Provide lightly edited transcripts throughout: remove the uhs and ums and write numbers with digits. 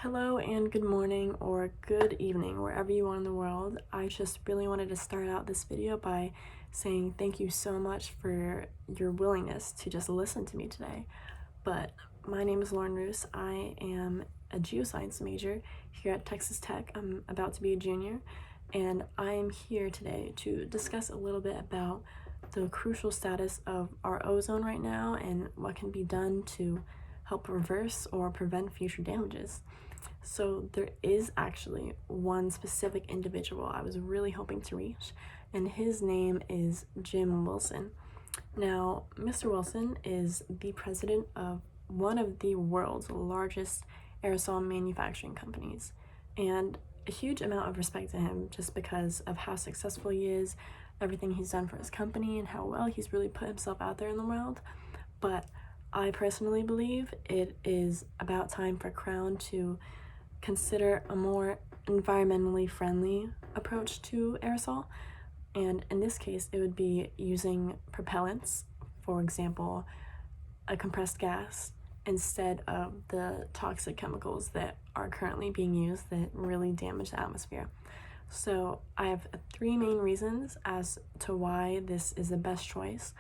Hello and good morning or good evening, wherever you are in the world. I just really wanted to start out this video by saying thank you so much for your willingness to just listen to me today. But my name is Lauren Roos. I am a geoscience major here at Texas Tech. I'm about to be a junior, and I am here today to discuss a little bit about the crucial status of our ozone right now and what can be done to help reverse or prevent future damages. So there is actually one specific individual I was really hoping to reach, and his name is Jim Wilson. Now, Mr. Wilson is the president of one of the world's largest aerosol manufacturing companies, and a huge amount of respect to him just because of how successful he is, everything he's done for his company, and how well he's really put himself out there in the world. But I personally believe it is about time for Crown to consider a more environmentally friendly approach to aerosol, and in this case it would be using propellants, for example a compressed gas, instead of the toxic chemicals that are currently being used that really damage the atmosphere. So I have three main reasons as to why this is the best choice,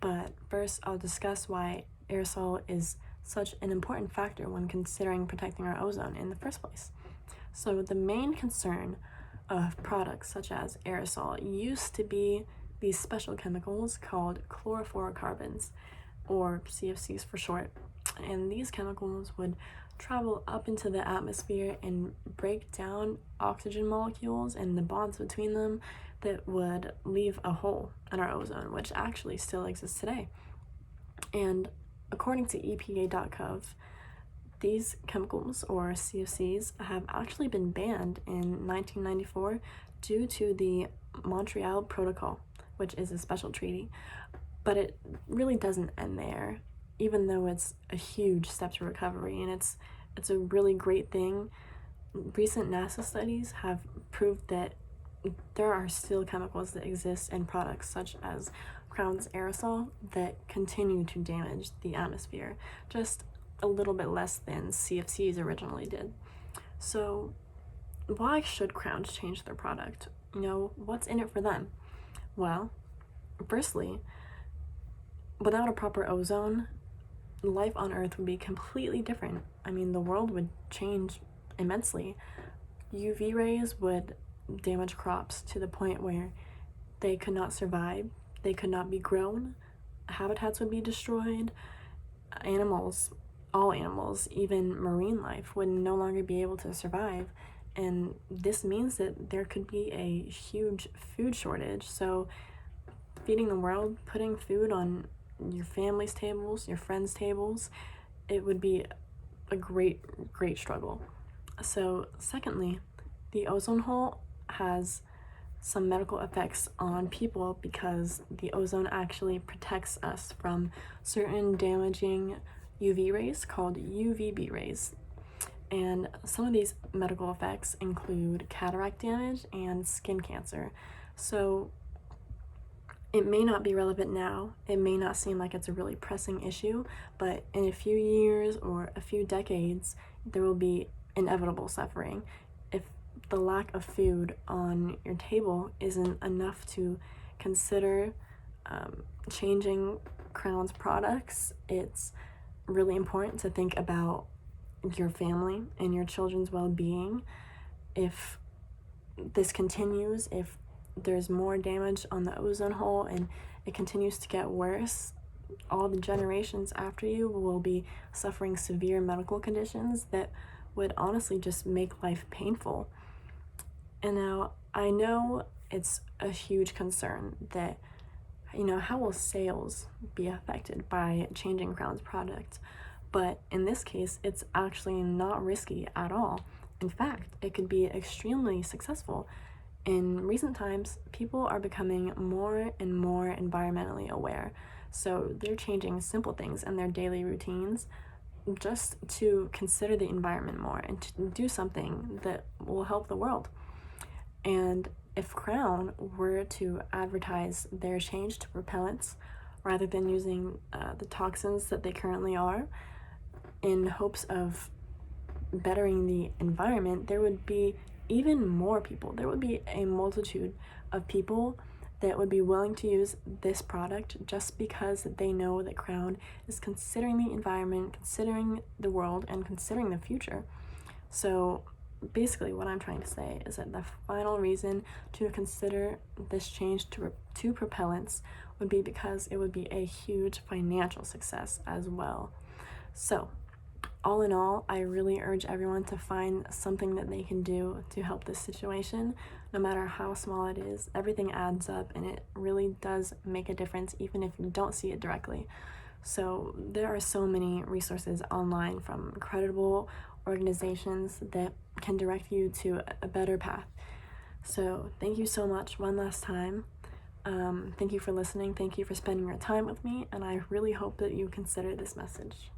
but first I'll discuss why aerosol is such an important factor when considering protecting our ozone in the first place. So the main concern of products such as aerosol used to be these special chemicals called chlorofluorocarbons, or CFCs for short, and these chemicals would travel up into the atmosphere and break down oxygen molecules and the bonds between them that would leave a hole in our ozone, which actually still exists today. And according to epa.gov, these chemicals, or CFCs, have actually been banned in 1994 due to the Montreal Protocol, which is a special treaty. But it really doesn't end there, even though it's a huge step to recovery, and it's a really great thing. Recent NASA studies have proved that there are still chemicals that exist in products such as Crown's aerosol that continue to damage the atmosphere, just a little bit less than CFCs originally did. So why should Crowns change their product? What's in it for them? Well, firstly, without a proper ozone, life on Earth would be completely different. I mean, the world would change immensely. UV rays would damage crops to the point where they could not survive, they could not be grown, habitats would be destroyed, animals, all animals, even marine life, would no longer be able to survive. And this means that there could be a huge food shortage. So feeding the world, putting food on your family's tables, your friends' tables, it would be a great struggle. So secondly, the ozone hole has some medical effects on people because the ozone actually protects us from certain damaging UV rays called UVB rays. And some of these medical effects include cataract damage and skin cancer. So it may not be relevant now, it may not seem like it's a really pressing issue, but in a few years or a few decades, there will be inevitable suffering. If the lack of food on your table isn't enough to consider changing Crown's products, it's really important to think about your family and your children's well-being. If this continues, if there's more damage on the ozone hole and it continues to get worse, all the generations after you will be suffering severe medical conditions that would honestly just make life painful. And now I know it's a huge concern that, how will sales be affected by changing Crown's product? But in this case, it's actually not risky at all. In fact, it could be extremely successful. In recent times, people are becoming more and more environmentally aware, so they're changing simple things in their daily routines just to consider the environment more and to do something that will help the world. And if Crown were to advertise their change to propellants rather than using the toxins that they currently are, in hopes of bettering the environment, there would be even more people. There would be a multitude of people that would be willing to use this product just because they know that Crown is considering the environment, considering the world, and considering the future. So basically what I'm trying to say is that the final reason to consider this change to propellants would be because it would be a huge financial success as well. So all in all, I really urge everyone to find something that they can do to help this situation, no matter how small it is. Everything adds up, and it really does make a difference, even if you don't see it directly. So there are so many resources online from credible organizations that can direct you to a better path. So thank you so much one last time. Thank you for listening. Thank you for spending your time with me, and I really hope that you consider this message.